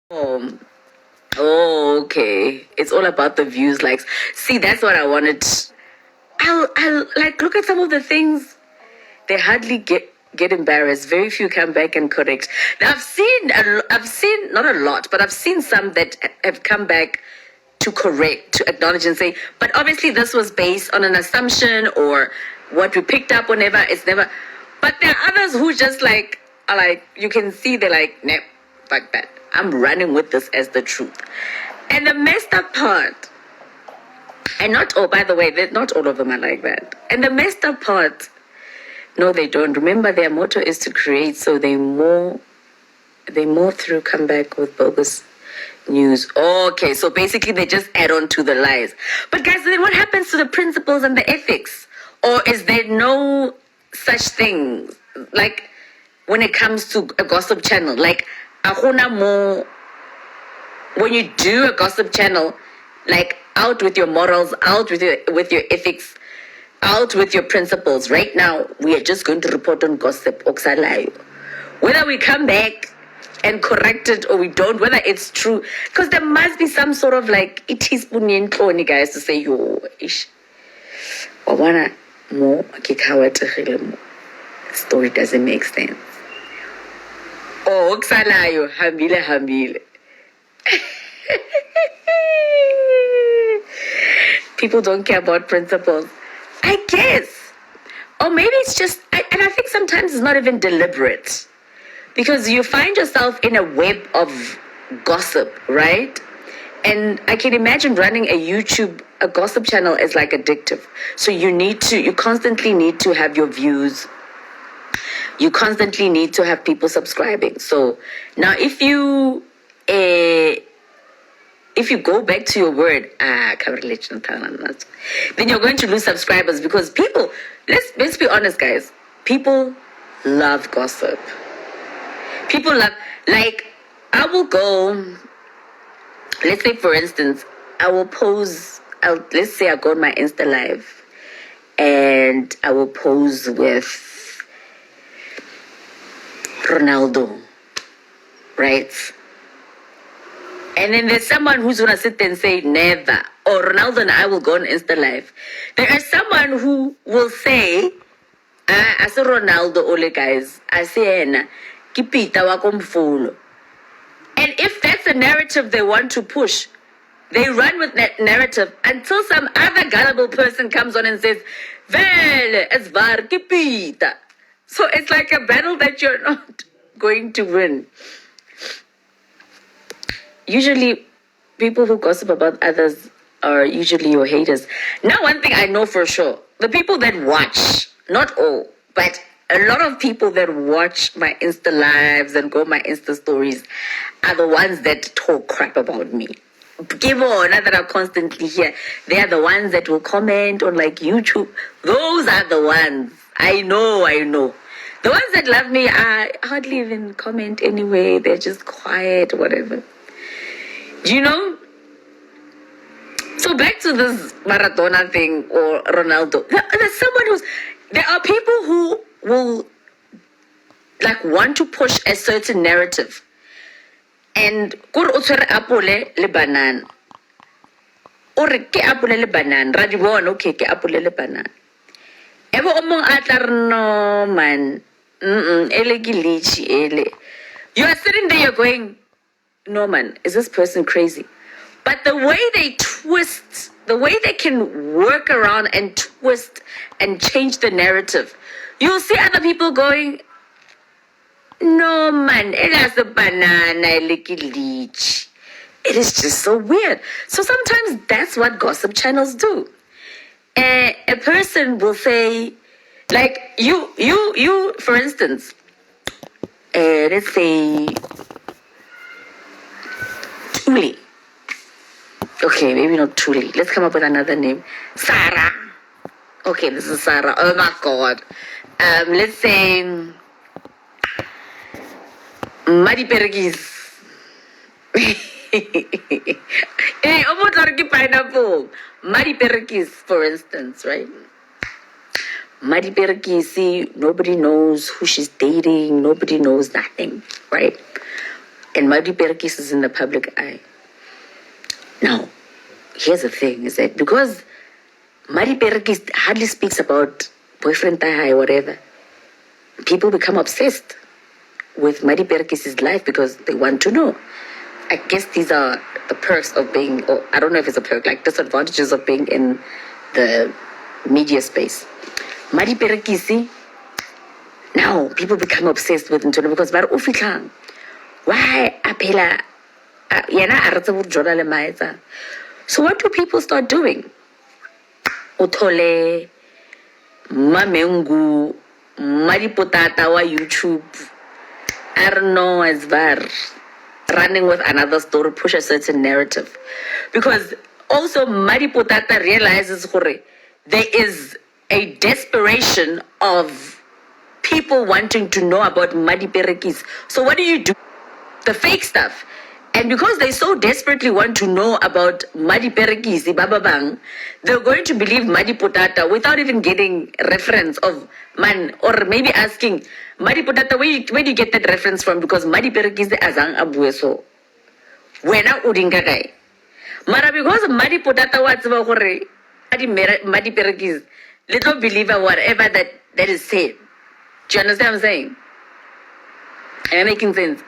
Oh, oh, okay. It's all about the views, likes. See, that's what I wanted. I'll like look at some of the things. They hardly get embarrassed. Very few come back and correct. Now I've seen not a lot, but I've seen some that have come back to correct, to acknowledge and say. But obviously, this was based on an assumption or what we picked up. Whenever it's never. But there are others who just like are like you can see they're like, nah, fuck that. I'm running with this as the truth. And the messed up part, and not all, by the way, not all of them are like that. And the messed up part, no, they don't. Remember, their motto is to create, so they more through come back with bogus news. Okay, so basically they just add on to the lies. But guys, then what happens to the principles and the ethics? Or is there no such thing? Like when it comes to a gossip channel, like ahuna mo, when you do a gossip channel, like out with your morals, out with your ethics, out with your principles. Right now, we are just going to report on gossip, oksalayo. Whether we come back and correct it or we don't, whether it's true, because there must be some sort of like it is bunyentloni, guys, to say yo ish. Wawana mo mo. Story doesn't make sense. Oh, oksalayo, hambile. People don't care about principles, I guess. Or maybe it's just, and I think sometimes it's not even deliberate. Because you find yourself in a web of gossip, right? And I can imagine running a gossip channel is like addictive. So you constantly need to have your views. You constantly need to have people subscribing. So now if you go back to your word, then you're going to lose subscribers because people, let's be honest, guys, people love gossip. People love, like, I will go, let's say, for instance, let's say I go on my Insta Live and I will pose with Ronaldo, right? And then there's someone who's going to sit there and say, never. Or Ronaldo and I will go on Insta Live. There is someone who will say, I say Ronaldo, ole guys. I say, kipita wako mfulo. And if that's the narrative they want to push, they run with that narrative until some other gullible person comes on and says, vele, es var kipita. So it's like a battle that you're not going to win. Usually, people who gossip about others are usually your haters. Now, one thing I know for sure, the people that watch, not all, but a lot of people that watch my Insta lives and go my Insta stories are the ones that talk crap about me. Give on, that are constantly here. They are the ones that will comment on like YouTube. Those are the ones. I know. The ones that love me, I hardly even comment anyway. They're just quiet, whatever. You know? So back to this Maradona thing or Ronaldo. There are people who will like want to push a certain narrative. And kur o tshwere apole le banana. O re ke apole le banana. Ra di bona, okay, ke apole le banana. Ebe o mong a tla re no man. Ele ke lichi ele. You are sitting there, you're going, no man, is this person crazy? But the way they twist, the way they can work around and twist and change the narrative, you'll see other people going, no man, it has a banana, like a leech. It is just so weird. So sometimes that's what gossip channels do. A person will say, like you, for instance, let's say, Tuli. Okay, maybe not Tuli. Let's come up with another name. Sarah. Okay, this is Sarah. Oh my God. Let's say Madi Pergis. Hey, pineapple. Madi Pergis, for instance, right? Madi Pergis, nobody knows who she's dating. Nobody knows nothing, right? and Madi Perkis is in the public eye. Now, here's the thing, is that because Madi Perkis hardly speaks about boyfriend Taha or whatever, people become obsessed with Madi Perkis' life because they want to know. I guess these are the perks of being, or I don't know if it's a perk, like disadvantages of being in the media space. Madi Perkis, now people become obsessed with Ntona because Bar Ufikang. Why apela yena aratsa journal maetsa. So what do people start doing? Uthole Mamengu Maripotata wa YouTube. I don't know, as var running with another story, push a certain narrative. Because also Maripotata realizes there is a desperation of people wanting to know about Madi Perekis. So what do? The fake stuff. And because they so desperately want to know about Madi Perekisi, Bababang, they're going to believe Madi Potata without even getting reference of man, or maybe asking, Madi Potata, where do you get that reference from? Because Madi Perekisi azang abueso. Wena udinga guy. Mara because Madi Potata watsaba hore, Madi Perekisi, little believer, whatever that is said. Do you understand what I'm saying? Am I making sense?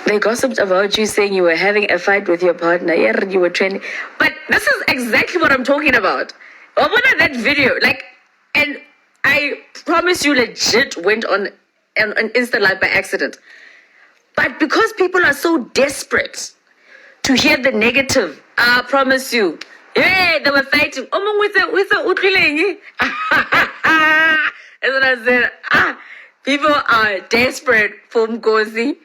They gossiped about you saying you were having a fight with your partner. Yeah, you were training. But this is exactly what I'm talking about. Open that video. And I promise you legit went on Insta Live by accident. But because people are so desperate to hear the negative, I promise you, yeah, they were fighting. Omong with the utlilengi. That's what I said. People are desperate for Mkosi.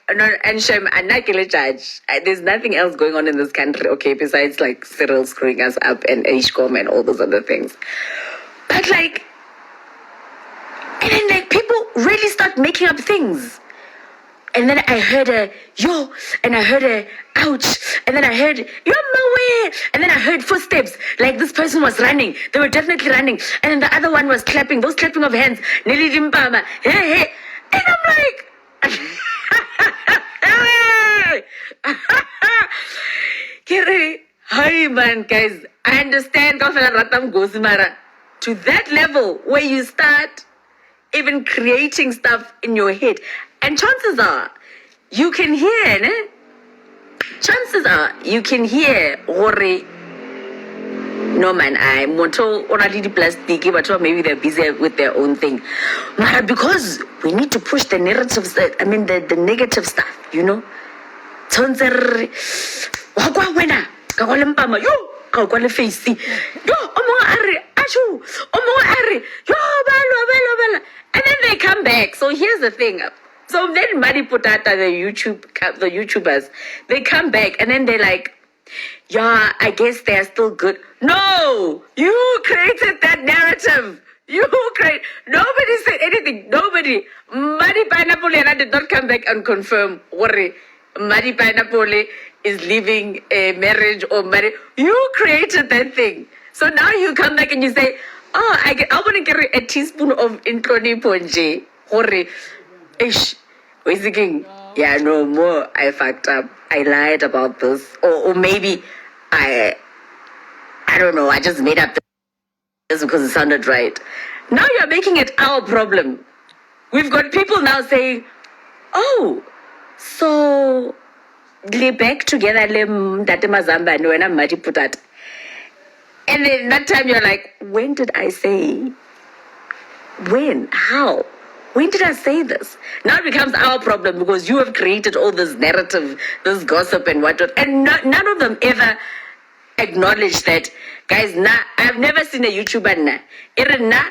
And Shem, and not kill a judge. There's nothing else going on in this country, okay, besides Cyril screwing us up and HCOM and all those other things. But and then people really start making up things. And then I heard a yo, and I heard a ouch, and then I heard you're my way, and then I heard footsteps, like this person was running. They were definitely running, and then the other one was clapping. Those clapping of hands, Nelly Dimpama, hey, and I'm like, hi man, guys, I understand to that level where you start even creating stuff in your head. And chances are, you can hear, ne? Chances are, you can hear, no man, I'm already plastic, but maybe they're busy with their own thing. But because we need to push the narratives, the negative stuff, you know? And then they come back. So here's the thing. So then Madi Potata, the YouTubers, they come back and then they're like, yeah, I guess they're still good. No! You created that narrative. Nobody said anything. Nobody. Madi Pineapple did not come back and confirm. Worry. Madi Pineapple is leaving a marriage or marriage. You created that thing. So now you come back and you say, oh, I want to carry a teaspoon of introni ponje. Hore. Ish. We're thinking, yeah, no more. I fucked up. I lied about this. Or maybe I don't know. I just made up this because it sounded right. Now you're making it our problem. We've got people now saying, oh, so le back together that mazamba no and I'm Madi Putat. And then that time you're like, when did I say? When? How? When did I say this? Now it becomes our problem because you have created all this narrative, this gossip and whatnot. And none of them ever acknowledge that, guys, I've never seen a YouTuber,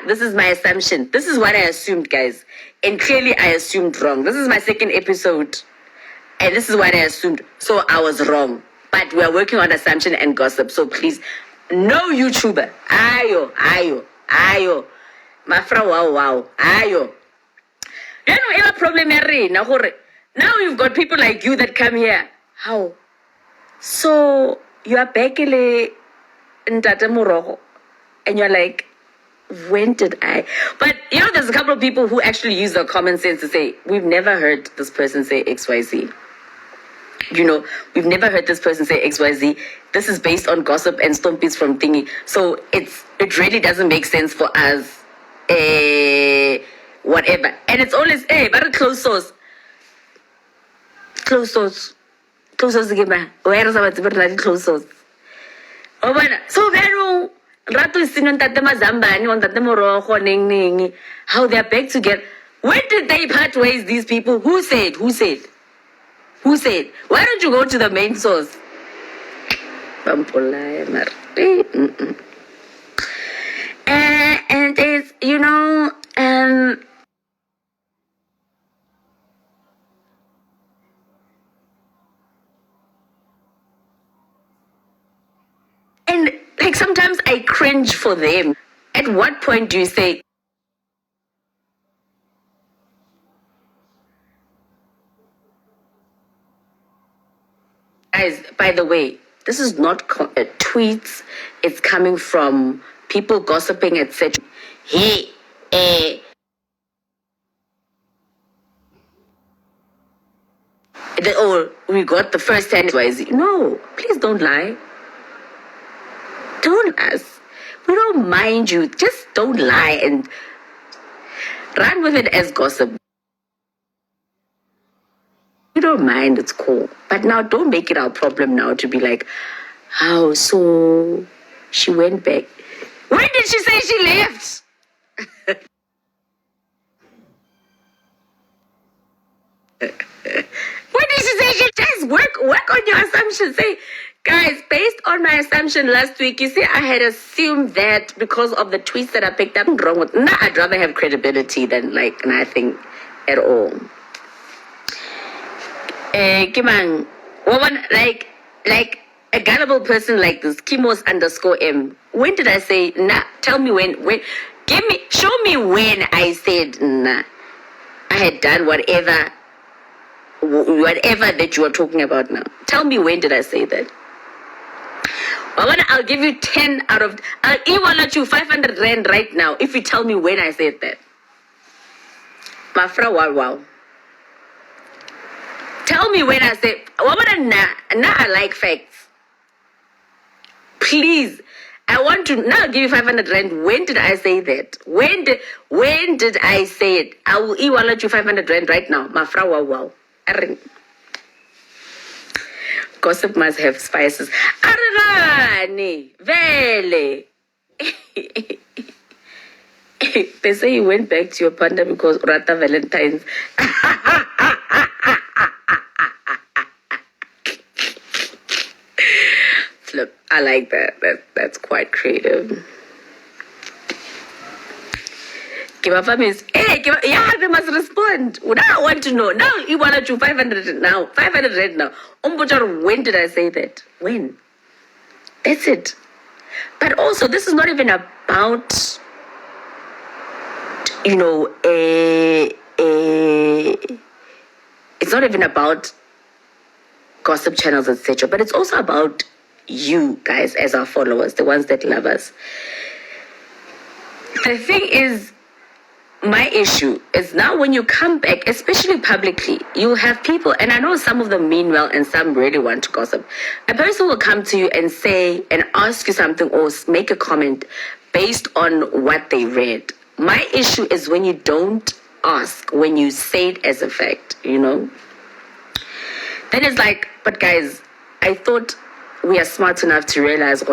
this is my assumption. This is what I assumed, guys. And clearly I assumed wrong. This is my second episode. And this is what I assumed. So I was wrong. But we're working on assumption and gossip. So please, no YouTuber. Ayo. Mafra wow. Ayo. You know, problem now you've got people like you that come here. How? So you are back in Ntate Morogo, and you're like, when did I? But there's a couple of people who actually use their common sense to say, we've never heard this person say XYZ. We've never heard this person say XYZ. This is based on gossip and stompies from thingy. So it really doesn't make sense for us. Whatever. And it's always, but close source. Close source. Close source again. Where is our close source? So then, Rato is singing Tate Mazambani on Tate Morojo, Ning. How they're back together. When did they part ways, these people? Who said? Why don't you go to the main source? And it's, and like sometimes I cringe for them. At what point do you say, guys, by the way, this is not tweets. It's coming from people gossiping, etc. Hey, we got the first hand. No, please don't lie. Don't us. We don't mind you. Just don't lie and run with it as gossip. We don't mind, it's cool. But now don't make it our problem now to be like, how so she went back. When did she say she left? When did she say she just work on your assumptions? Say, guys, based on my assumption last week, you see, I had assumed that because of the tweets that I picked up, wrong with. Nah, I'd rather have credibility than like nothing at all. Kimang, woman, like a gullible person like this, Kimos_M. When did I say nah? Tell me when. Show me when I said nah. I had done whatever that you are talking about now. Tell me when did I say that? I'll give you 10 out of. I'll email you 500 rand right now if you tell me when I said that. Mafra wow. Tell me when I say, I like facts. Please, I want to now give you 500 rand. When did I say that? When did I say it? I will e-wallet you 500 rand right now. Mafra wow. Gossip must have spices. Arani, vele. They say you went back to your partner because Rata Valentine's. Flip. I like that. That's quite creative. Give means, they must respond. Now I want to know. Now you want to do 500 now. 500 right now. When did I say that? When? That's it. But also, this is not even about, it's not even about gossip channels, etc. But it's also about you guys as our followers, the ones that love us. The thing is, my issue is now when you come back, especially publicly, you have people, and I know some of them mean well and some really want to gossip. A person will come to you and say and ask you something or make a comment based on what they read. My issue is when you don't ask, when you say it as a fact, Then it's like, but guys, I thought we are smart enough to realize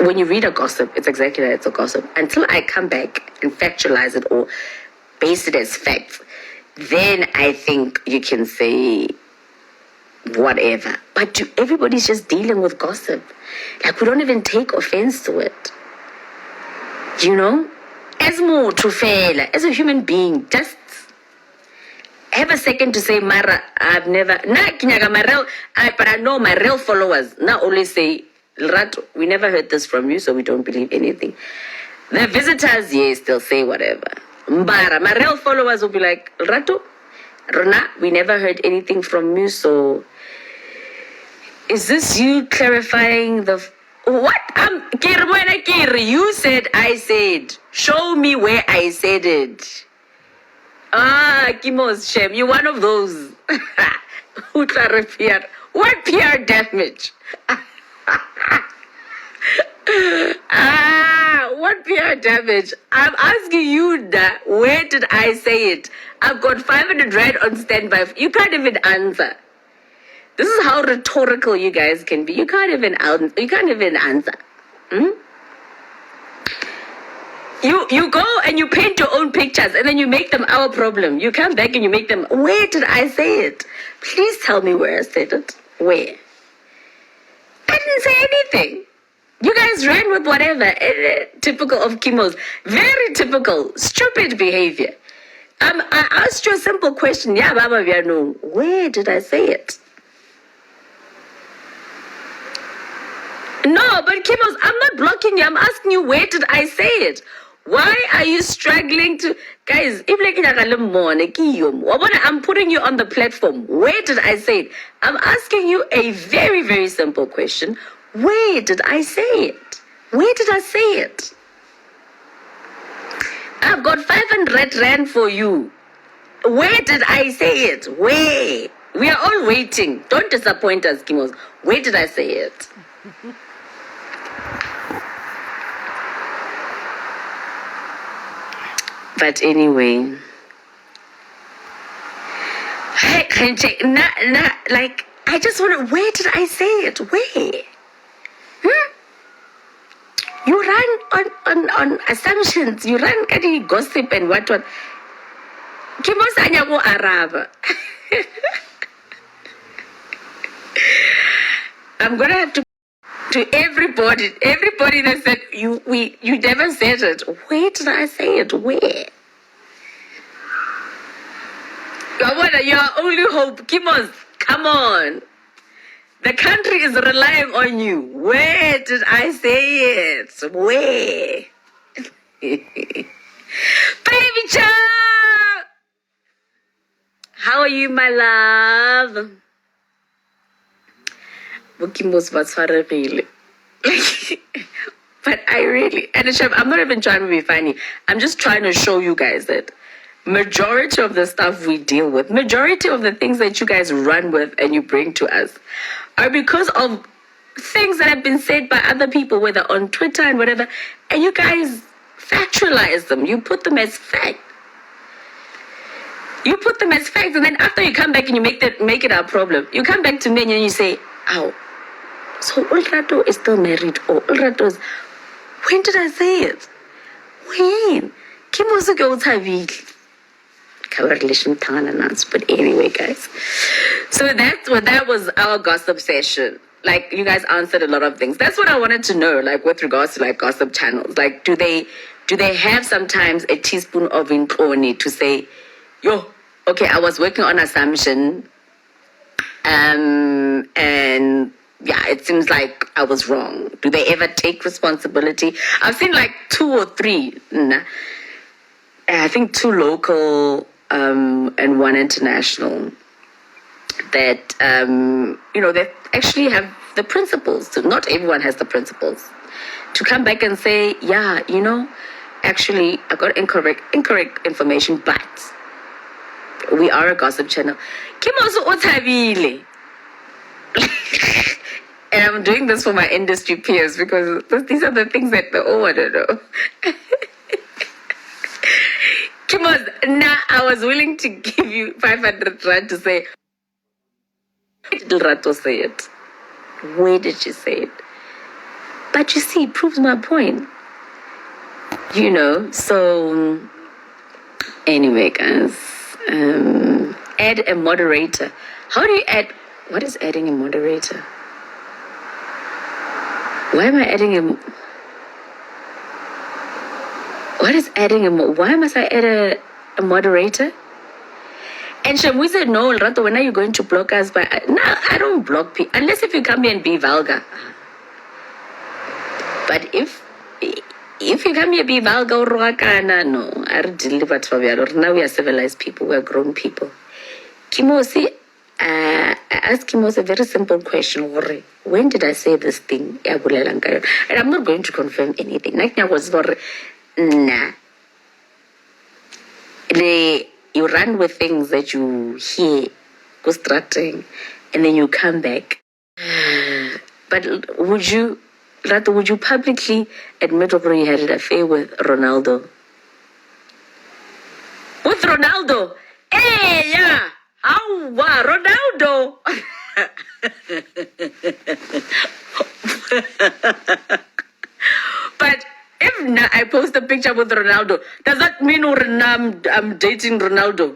when you read a gossip, it's exactly that, it's a gossip. Until I come back and factualize it or base it as facts, then I think you can say whatever. But everybody's just dealing with gossip. Like, we don't even take offense to it. As more to fail, as a human being, just have a second to say, Mara, I've never, but I know my real followers now always say, Lerato, we never heard this from you, so we don't believe anything. The visitors, yes, they'll say whatever. Mbara, my real followers will be like, Lerato, Rona, we never heard anything from you, so is this you clarifying What? Kiri, you said I said. Show me where I said it. Ah, Kimo's shame. You're one of those. Who try to PR? What PR damage? What PR damage? I'm asking you that. Where did I say it? I've got 500 Rand on standby. You can't even answer. This is how rhetorical you guys can be. You can't even answer. Hmm? You go and you paint your own pictures and then you make them our problem. You come back and you make them. Where did I say it? Please tell me where I said it. Where? I didn't say anything. You guys ran with whatever. Typical of Kimo's. Very typical. Stupid behavior. I asked you a simple question. Yeah, Baba Vianu. Where did I say it? No, but Kimo's, I'm not blocking you. I'm asking you, where did I say it? Why are you struggling to... Guys, I'm putting you on the platform. Where did I say it? I'm asking you a very, very simple question. Where did I say it? Where did I say it? I've got 500 Rand for you. Where did I say it? Where? We are all waiting. Don't disappoint us, Kimos. Where did I say it? But anyway, like, I just want to, where did I say it? Where? You run on assumptions. You run any gossip and what. Kimos Kganyago Arab. I'm gonna have to everybody that said you never said it. Where did I say it? Where? Your only hope, Kimos. Come on. The country is relying on you. Where did I say it? Where? Baby child! How are you, my love? But I really, and I'm not even trying to be funny. I'm just trying to show you guys that majority of the stuff we deal with, majority of the things that you guys run with and you bring to us are because of things that have been said by other people, whether on Twitter and whatever, and you guys factualize them. You put them as fact. You put them as facts, and then after you come back and you make it our problem, you come back to me and you say, "Ow, so Lerato is still married, or Lerato is..." When did I say it? When? But anyway, guys. So that was our gossip session. Like, you guys answered a lot of things. That's what I wanted to know, like, with regards to, like, gossip channels. Like, do they have sometimes a teaspoon of introni to say, yo, okay, I was working on assumption, and yeah, it seems like I was wrong. Do they ever take responsibility? I've seen like 2 or 3. I think 2 local and 1 international that that actually have the principles. So not everyone has the principles to come back and say, yeah, actually I got incorrect information, but we are a gossip channel. And I'm doing this for my industry peers because these are the things that they all want to know. Kimos, now I was willing to give you 500 Rand to say, where did Lerato say it? Where did she say it? But you see, it proves my point. So anyway, guys, add a moderator. How do you add? What is adding a moderator? Why am I adding why must I add a moderator? And we said, no, Lerato, when are you going to block us? But no, I don't block people, unless if you come here and be vulgar. But if you come here and be vulgar, no, I deliver to now we are civilized people, we are grown people. Kimo, see, I asked him was a very simple question. When did I say this thing? And I'm not going to confirm anything. Like was nah. You run with things that you hear, go starting, and then you come back. But would you publicly admit that you had an affair with Ronaldo? With Ronaldo? Hey, yeah. How? Ronaldo? But if now I post a picture with Ronaldo, does that mean I'm dating Ronaldo?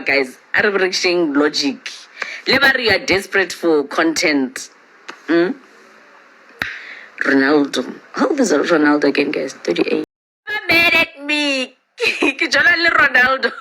Guys, I'm reaching logic. Whenever you are desperate for content. Ronaldo. How old is Ronaldo again, guys? 38. Never mad at me. Ronaldo.